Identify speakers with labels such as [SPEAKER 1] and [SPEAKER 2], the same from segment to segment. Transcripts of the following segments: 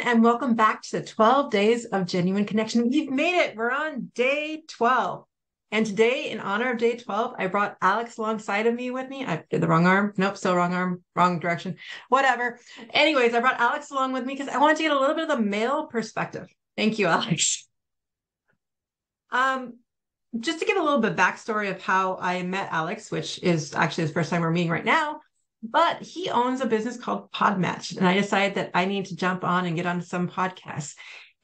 [SPEAKER 1] and welcome back to the 12 days of genuine connection. We've made it. We're on day 12. And today, in honor of day 12, I brought Alex alongside of me with me. I did the wrong arm. Nope, still wrong arm, wrong direction. Whatever. Anyways, I brought Alex along with me because I wanted to get a little bit of the male perspective. Thank you, Alex. Just to give a little bit of backstory of how I met Alex, which is actually the first time we're meeting right now. But he owns a business called Podmatch, and I decided that I need to jump on and get onto some podcasts.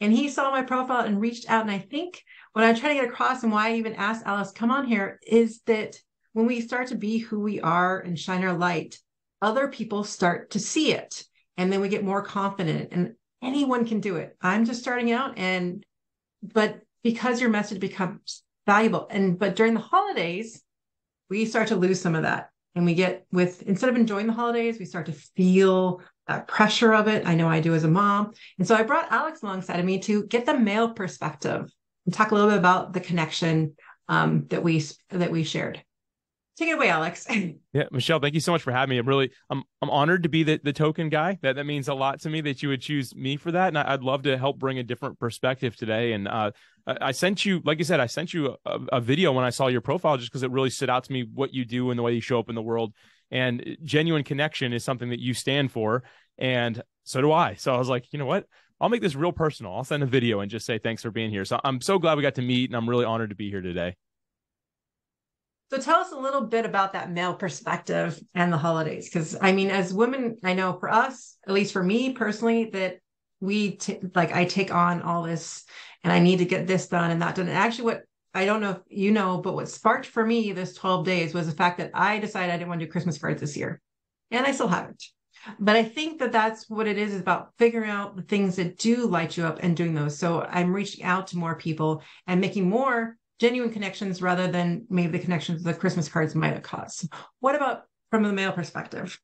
[SPEAKER 1] And he saw my profile and reached out. And I think what I'm trying to get across and why I even asked Alice, come on here, is that when we start to be who we are and shine our light, other people start to see it. And then we get more confident, and anyone can do it. I'm just starting out, but because your message becomes valuable. But during the holidays, we start to lose some of that. And we instead of enjoying the holidays, we start to feel that pressure of it. I know I do as a mom. And so I brought Alex alongside of me to get the male perspective and talk a little bit about the connection that we shared. Take it away, Alex.
[SPEAKER 2] Yeah, Michelle, thank you so much for having me. I'm honored to be the token guy. That means a lot to me that you would choose me for that. And I'd love to help bring a different perspective today. And I sent you, like you said, I sent you a video when I saw your profile, just because it really stood out to me what you do and the way you show up in the world. And genuine connection is something that you stand for. And so do I. So I was like, you know what? I'll make this real personal. I'll send a video and just say, thanks for being here. So I'm so glad we got to meet, and I'm really honored to be here today.
[SPEAKER 1] So tell us a little bit about that male perspective and the holidays. Because I mean, as women, I know for us, at least for me personally, that I take on all this and I need to get this done and that done. And actually what, I don't know if you know, but what sparked for me this 12 days was the fact that I decided I didn't want to do Christmas cards this year. And I still haven't. But I think that that's what it is about figuring out the things that do light you up and doing those. So I'm reaching out to more people and making more genuine connections rather than maybe the connections the Christmas cards might have caused. What about from the male perspective?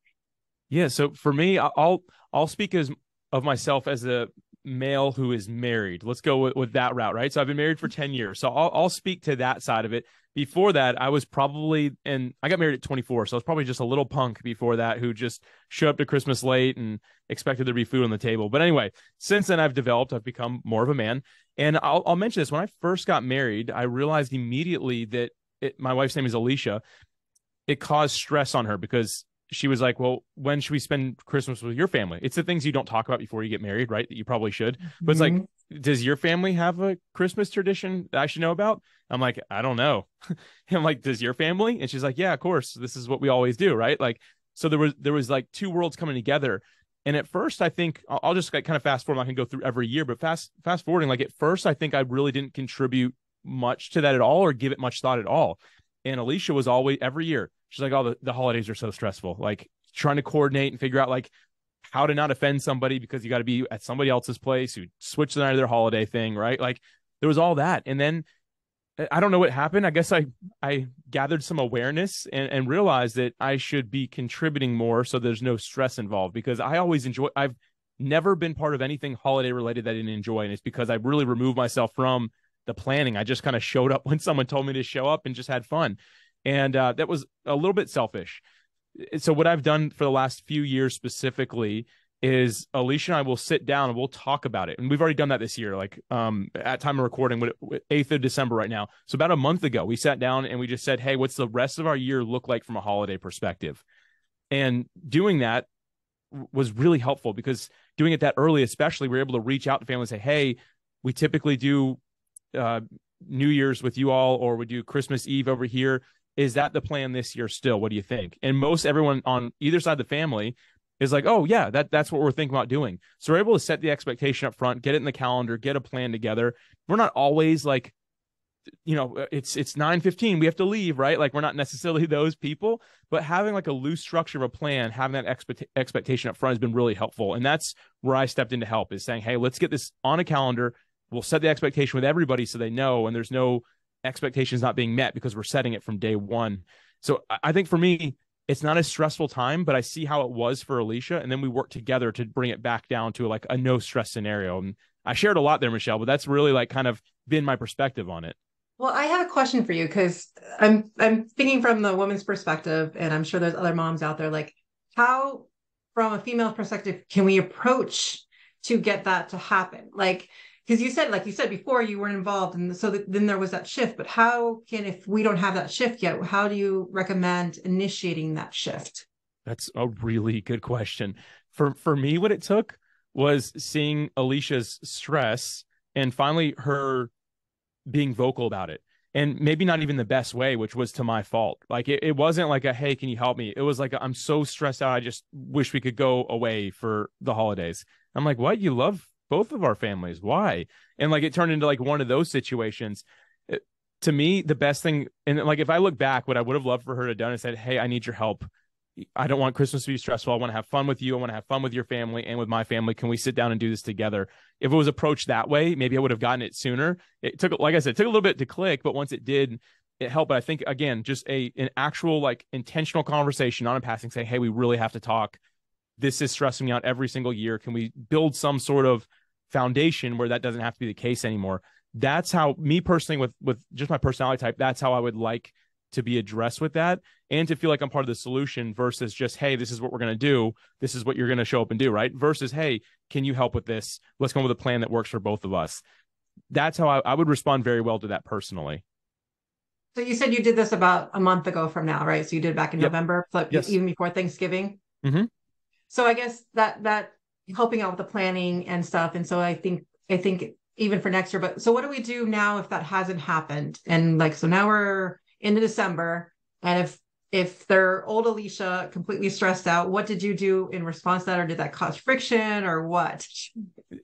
[SPEAKER 2] Yeah. So for me, I'll speak of myself as a male who is married. Let's go with that route, right? So I've been married for 10 years. So I'll speak to that side of it. Before that, I was probably, and I got married at 24. So I was probably just a little punk before that who just showed up to Christmas late and expected there to be food on the table. But anyway, since then I've become more of a man. And I'll mention this. When I first got married, I realized immediately that my wife's name is Alicia. It caused stress on her because she was like, well, when should we spend Christmas with your family? It's the things you don't talk about before you get married, right? That you probably should. But it's like, does your family have a Christmas tradition that I should know about? I'm like, I don't know. I'm like, does your family? And she's like, yeah, of course. This is what we always do, right? Like, so there was like two worlds coming together. And at first, I think I'll just like kind of fast forward. I can go through every year, but fast forwarding, like at first, I think I really didn't contribute much to that at all or give it much thought at all. And Alicia was always every year. She's like, oh, the holidays are so stressful. Like trying to coordinate and figure out like how to not offend somebody because you got to be at somebody else's place who switched the night of their holiday thing, right? Like there was all that. And then I don't know what happened. I guess I gathered some awareness and realized that I should be contributing more so there's no stress involved, because I've never been part of anything holiday related that I didn't enjoy. And it's because I really removed myself from the planning. I just kind of showed up when someone told me to show up and just had fun. And that was a little bit selfish. So what I've done for the last few years specifically is Alicia and I will sit down and we'll talk about it. And we've already done that this year, like at time of recording, 8th of December right now. So about a month ago, we sat down and we just said, hey, what's the rest of our year look like from a holiday perspective? And doing that was really helpful because doing it that early, especially, we're able to reach out to families and say, hey, we typically do New Year's with you all, or we do Christmas Eve over here. Is that the plan this year still? What do you think? And most everyone on either side of the family is like, oh yeah, that's what we're thinking about doing. So we're able to set the expectation up front, get it in the calendar, get a plan together. We're not always like, it's 9:15, we have to leave, right? Like we're not necessarily those people, but having like a loose structure of a plan, having that expectation up front has been really helpful. And that's where I stepped in to help, is saying, hey, let's get this on a calendar. We'll set the expectation with everybody so they know, and there's no expectations not being met because we're setting it from day one. So I think for me, it's not a stressful time, but I see how it was for Alicia. And then we work together to bring it back down to like a no stress scenario. And I shared a lot there, Michelle, but that's really like kind of been my perspective on it.
[SPEAKER 1] Well, I have a question for you because I'm thinking from the woman's perspective, and I'm sure there's other moms out there, like how, from a female perspective, can we approach to get that to happen? Like, because like you said before, you weren't involved, and so then there was that shift. But how can, if we don't have that shift yet, how do you recommend initiating that shift?
[SPEAKER 2] That's a really good question. For me, what it took was seeing Alicia's stress and finally her being vocal about it. And maybe not even the best way, which was to my fault. Like it wasn't like a, hey, can you help me? It was like, I'm so stressed out. I just wish we could go away for the holidays. I'm like, what? You love both of our families. Why? And like, it turned into like one of those situations. To me, the best thing, and like, if I look back, what I would have loved for her to have done is said, hey, I need your help. I don't want Christmas to be stressful. I want to have fun with you. I want to have fun with your family and with my family. Can we sit down and do this together? If it was approached that way, maybe I would have gotten it sooner. It took, like I said, it took a little bit to click, but once it did, it helped. But I think, again, just an actual like intentional conversation, not in passing, saying, hey, we really have to talk. This is stressing me out every single year. Can we build some sort of foundation where that doesn't have to be the case anymore? That's how, me personally, with just my personality type, that's how I would like to be addressed with that, and to feel like I'm part of the solution versus just, hey, this is what we're going to do. This is what you're going to show up and do, right? Versus, hey, can you help with this? Let's come up with a plan that works for both of us. That's how I would respond very well to that personally.
[SPEAKER 1] So you said you did this about a month ago from now, right? So you did it back in November,
[SPEAKER 2] yes.
[SPEAKER 1] Even before Thanksgiving.
[SPEAKER 2] Mm-hmm.
[SPEAKER 1] So I guess that helping out with the planning and stuff. And so I think even for next year, but so what do we do now if that hasn't happened? And like, so now we're into December, and if they're old Alicia completely stressed out, what did you do in response to that? Or did that cause friction or what?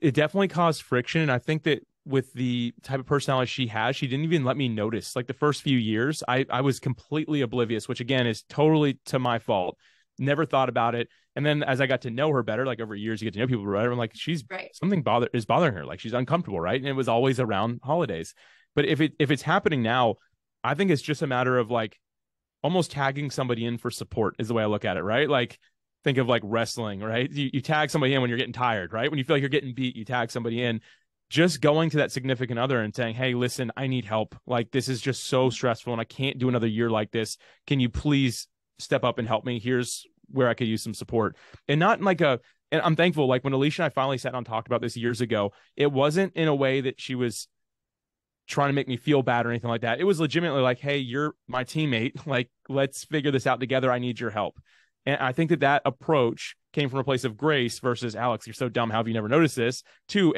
[SPEAKER 2] It definitely caused friction. And I think that with the type of personality she has, she didn't even let me notice. Like the first few years, I was completely oblivious, which again is totally to my fault. Never thought about it. And then as I got to know her better, like over years, you get to know people better. I'm like, she's right. Something is bothering her. Like she's uncomfortable, right? And it was always around holidays. But if it's happening now, I think it's just a matter of like almost tagging somebody in for support is the way I look at it, right? Like think of like wrestling, right? You tag somebody in when you're getting tired, right? When you feel like you're getting beat, you tag somebody in. Just going to that significant other and saying, hey, listen, I need help. Like this is just so stressful and I can't do another year like this. Can you please step up and help me? Here's where I could use some support. And not like and I'm thankful, like when Alicia and I finally sat down and talked about this years ago, it wasn't in a way that she was trying to make me feel bad or anything like that. It was legitimately like, hey, you're my teammate. Like, let's figure this out together. I need your help. And I think that approach came from a place of grace versus, Alex, you're so dumb. How have you never noticed this? To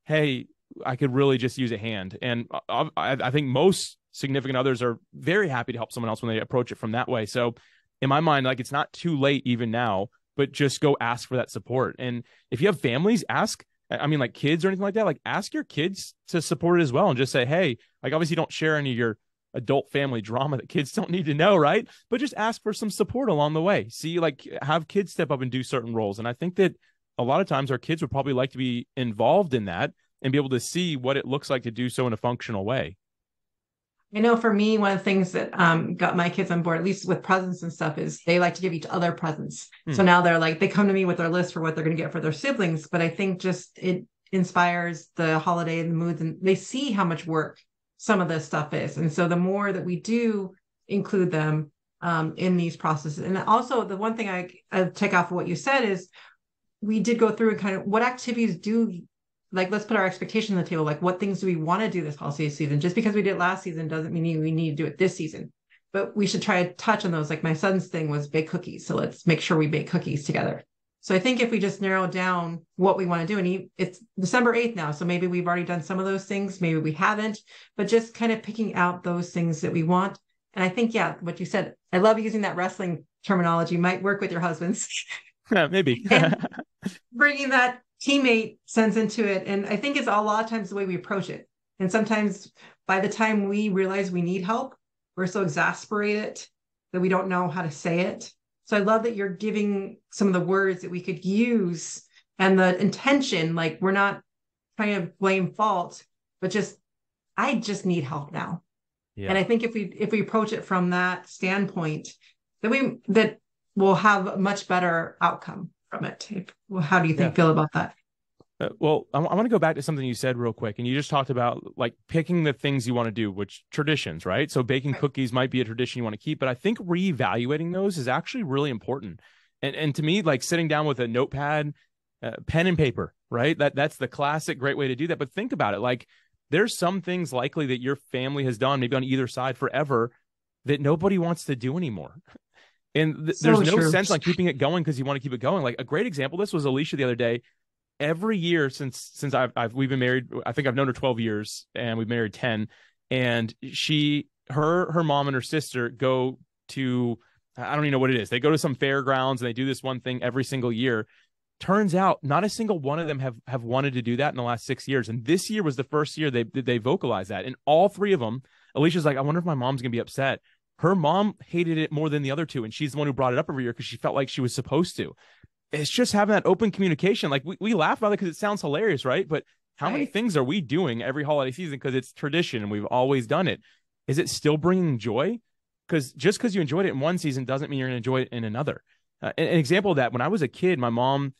[SPEAKER 2] hey, I could really just use a hand. And I think most significant others are very happy to help someone else when they approach it from that way. So in my mind, like it's not too late even now, but just go ask for that support. And if you have families, ask. I mean, like kids or anything like that, like ask your kids to support it as well and just say, hey, like obviously don't share any of your adult family drama that kids don't need to know, right? But just ask for some support along the way. See, like have kids step up and do certain roles. And I think that a lot of times our kids would probably like to be involved in that and be able to see what it looks like to do so in a functional way.
[SPEAKER 1] I know for me, one of the things that got my kids on board, at least with presents and stuff, is they like to give each other presents. So now they're like, they come to me with their list for what they're going to get for their siblings. But I think just it inspires the holiday and the moods, and they see how much work some of this stuff is. And so the more that we do include them in these processes. And also the one thing I take off of what you said is we did go through and kind of what activities do, like, let's put our expectation on the table. Like, what things do we want to do this holiday season? Just because we did it last season doesn't mean we need to do it this season. But we should try to touch on those. Like my son's thing was bake cookies. So let's make sure we bake cookies together. So I think if we just narrow down what we want to do, and it's December 8th now, so maybe we've already done some of those things, maybe we haven't, but just kind of picking out those things that we want. And I think, yeah, what you said, I love using that wrestling terminology, might work with your husbands.
[SPEAKER 2] Yeah, maybe.
[SPEAKER 1] And bringing that teammate sense into it. And I think it's a lot of times the way we approach it. And sometimes by the time we realize we need help, we're so exasperated that we don't know how to say it. So I love that you're giving some of the words that we could use and the intention, like we're not trying to blame fault, but just, I just need help now. Yeah. And I think if we approach it from that standpoint, that we'll have a much better outcome from it. How do you feel about that?
[SPEAKER 2] Well, I want to go back to something you said real quick. And you just talked about like picking the things you want to do, which traditions, right? So baking cookies might be a tradition you want to keep, but I think reevaluating those is actually really important. And to me, like sitting down with a notepad pen and paper, right? That's the classic great way to do that. But think about it. Like, there's some things likely that your family has done, maybe on either side forever, that nobody wants to do anymore. And there's
[SPEAKER 1] So
[SPEAKER 2] no
[SPEAKER 1] true.
[SPEAKER 2] sense on keeping it going because you want to keep it going. Like, a great example, this was Alicia the other day. Every year since we've been married, I think I've known her 12 years and we've married 10. And her mom and her sister go to, I don't even know what it is. They go to some fairgrounds and they do this one thing every single year. Turns out not a single one of them have wanted to do that in the last 6 years. And this year was the first year they vocalized that. And all three of them, Alicia's like, I wonder if my mom's going to be upset. Her mom hated it more than the other two. And she's the one who brought it up every year because she felt like she was supposed to. It's just having that open communication. Like, we laugh about it because it sounds hilarious, right? But how many things are we doing every holiday season because it's tradition and we've always done it? Is it still bringing joy? Because just because you enjoyed it in one season doesn't mean you're going to enjoy it in another. An example of that, when I was a kid, my mom,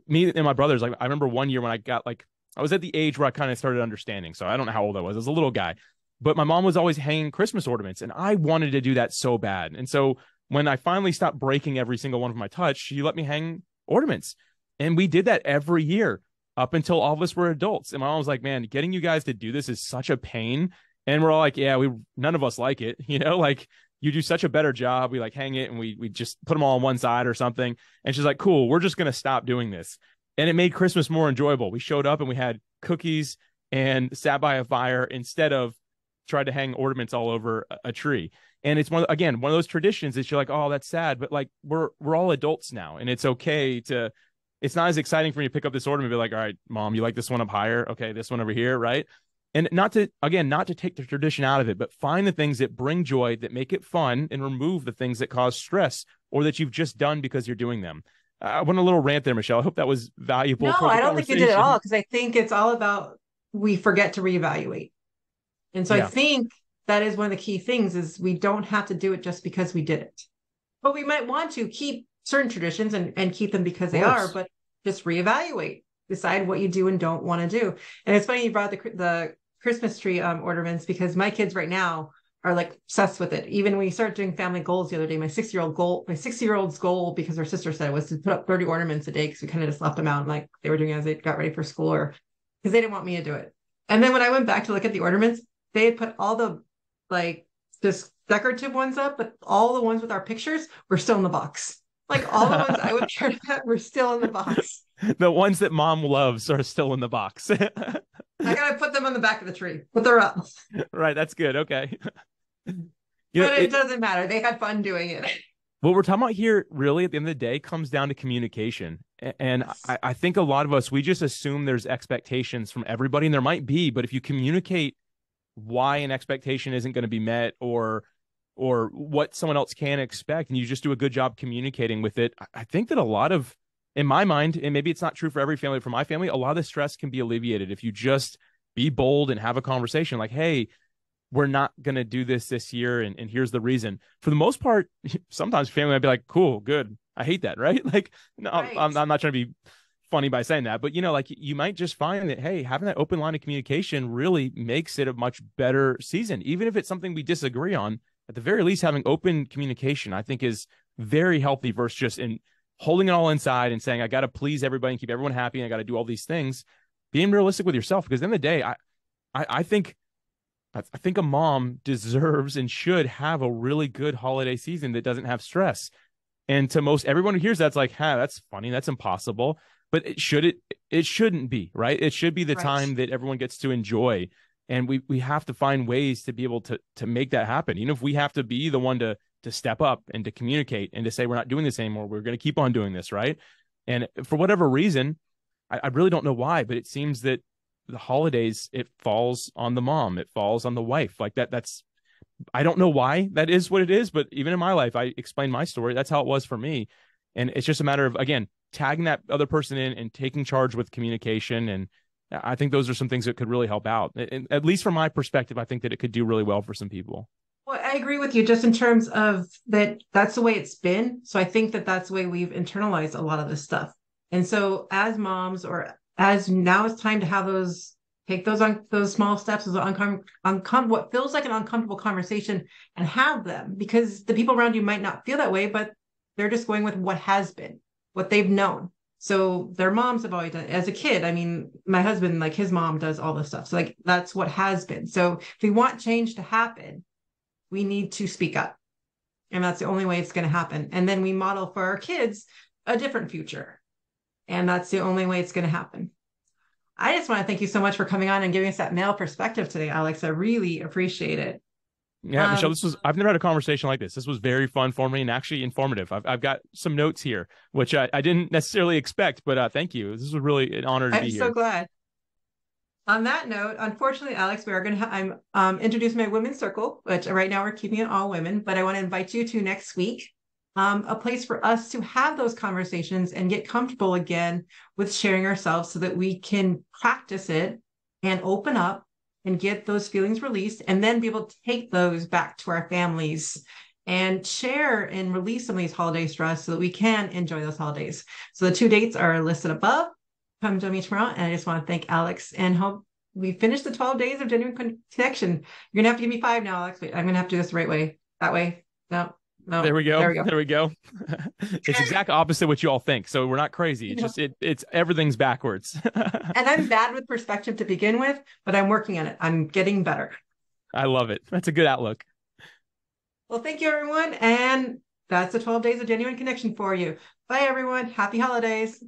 [SPEAKER 2] me and my brothers, like, I remember one year when I was at the age where I kind of started understanding. So I don't know how old I was. I was a little guy, but my mom was always hanging Christmas ornaments and I wanted to do that so bad. And so when I finally stopped breaking every single one of my touch, she let me hang ornaments. And we did that every year up until all of us were adults. And my mom was like, man, getting you guys to do this is such a pain. And we're all like, yeah, none of us like it. Like, you do such a better job. We like hang it and we just put them all on one side or something. And she's like, cool, we're just going to stop doing this. And it made Christmas more enjoyable. We showed up and we had cookies and sat by a fire instead of tried to hang ornaments all over a tree. And it's one of those traditions that you're like, oh, that's sad. But like, we're all adults now. And it's okay it's not as exciting for me to pick up this ornament and be like, all right, mom, you like this one up higher? Okay, this one over here, right? And not to take the tradition out of it, but find the things that bring joy, that make it fun, and remove the things that cause stress or that you've just done because you're doing them. I went a little rant there, Michelle. I hope that was valuable.
[SPEAKER 1] No, I don't think you did at all, because I think it's all about, we forget to reevaluate. And so I think that is one of the key things, is we don't have to do it just because we did it. But we might want to keep certain traditions and keep them because they are, but just reevaluate, decide what you do and don't want to do. And it's funny you brought the Christmas tree ornaments, because my kids right now are like obsessed with it. Even when we started doing family goals the other day, my 60-year-old's goal, because her sister said, was to put up 30 ornaments a day, because we kind of just left them out and like they were doing as they got ready for school, or because they didn't want me to do it. And then when I went back to look at the ornaments, they had put all the like just decorative ones up, but all the ones with our pictures were still in the box. Like, all the ones I would care about were still in the box.
[SPEAKER 2] The ones that mom loves are still in the box.
[SPEAKER 1] I gotta put them on the back of the tree, but they're up.
[SPEAKER 2] Right, that's good. Okay.
[SPEAKER 1] It doesn't matter. They had fun doing it.
[SPEAKER 2] What we're talking about here, really, at the end of the day, comes down to communication. And I think a lot of us, we just assume there's expectations from everybody, and there might be, but if you communicate why an expectation isn't going to be met, or what someone else can expect, and you just do a good job communicating with it, I think that a lot of, in my mind, and maybe it's not true for every family, for my family, a lot of the stress can be alleviated if you just be bold and have a conversation like, hey, we're not going to do this year, and here's the reason. For the most part, sometimes family might be like, cool, good, I hate that, right? Like, no, right. I'm not trying to be funny by saying that, but like, you might just find that, hey, having that open line of communication really makes it a much better season. Even if it's something we disagree on, at the very least, having open communication, I think, is very healthy versus just holding it all inside and saying, I got to please everybody and keep everyone happy, and I got to do all these things. Being realistic with yourself, because at the end of the day, I think a mom deserves and should have a really good holiday season that doesn't have stress. And to most everyone who hears that's like, that's funny, that's impossible. But it shouldn't be, right? It should be the time that everyone gets to enjoy. And we have to find ways to be able to make that happen. Even if we have to be the one to step up and to communicate and to say, we're not doing this anymore, we're going to keep on doing this, right? And for whatever reason, I really don't know why, but it seems that the holidays, it falls on the mom, it falls on the wife. Like that's, I don't know why that is what it is, but even in my life, I explained my story. That's how it was for me. And it's just a matter of, again, tagging that other person in and taking charge with communication. And I think those are some things that could really help out. And at least from my perspective, I think that it could do really well for some people.
[SPEAKER 1] Well, I agree with you just in terms of that's the way it's been. So I think that's the way we've internalized a lot of this stuff. And so as moms, or as now it's time to have take those small steps, as what feels like an uncomfortable conversation, and have them, because the people around you might not feel that way, but they're just going with what has been, what they've known. So their moms have always done it. As a kid, I mean, my husband, like his mom does all this stuff. So like that's what has been. So if we want change to happen, we need to speak up. And that's the only way it's going to happen. And then we model for our kids a different future. And that's the only way it's going to happen. I just want to thank you so much for coming on and giving us that male perspective today, Alex. I really appreciate it.
[SPEAKER 2] Yeah, Michelle, I've never had a conversation like this. This was very fun for me and actually informative. I've got some notes here, which I didn't necessarily expect, but thank you. This was really an honor to be here.
[SPEAKER 1] I'm so glad. On that note, unfortunately, Alex, we are going to, I'm introducing my women's circle, which right now we're keeping it all women, but I want to invite you to next week, a place for us to have those conversations and get comfortable again with sharing ourselves so that we can practice it and open up and get those feelings released and then be able to take those back to our families and share and release some of these holidays for us so that we can enjoy those holidays. So the 2 dates are listed above. Come join me tomorrow. And I just want to thank Alex and hope we finish the 12 days of genuine connection. You're going to have to give me 5 now, Alex. Wait, I'm going to have to do this the right way. That way. No.
[SPEAKER 2] There we go.
[SPEAKER 1] There we go.
[SPEAKER 2] There we go. It's exact opposite what you all think. So we're not crazy. It's just it's everything's backwards.
[SPEAKER 1] And I'm bad with perspective to begin with, but I'm working on it. I'm getting better.
[SPEAKER 2] I love it. That's a good outlook.
[SPEAKER 1] Well, thank you, everyone. And that's the 12 days of genuine connection for you. Bye, everyone. Happy holidays.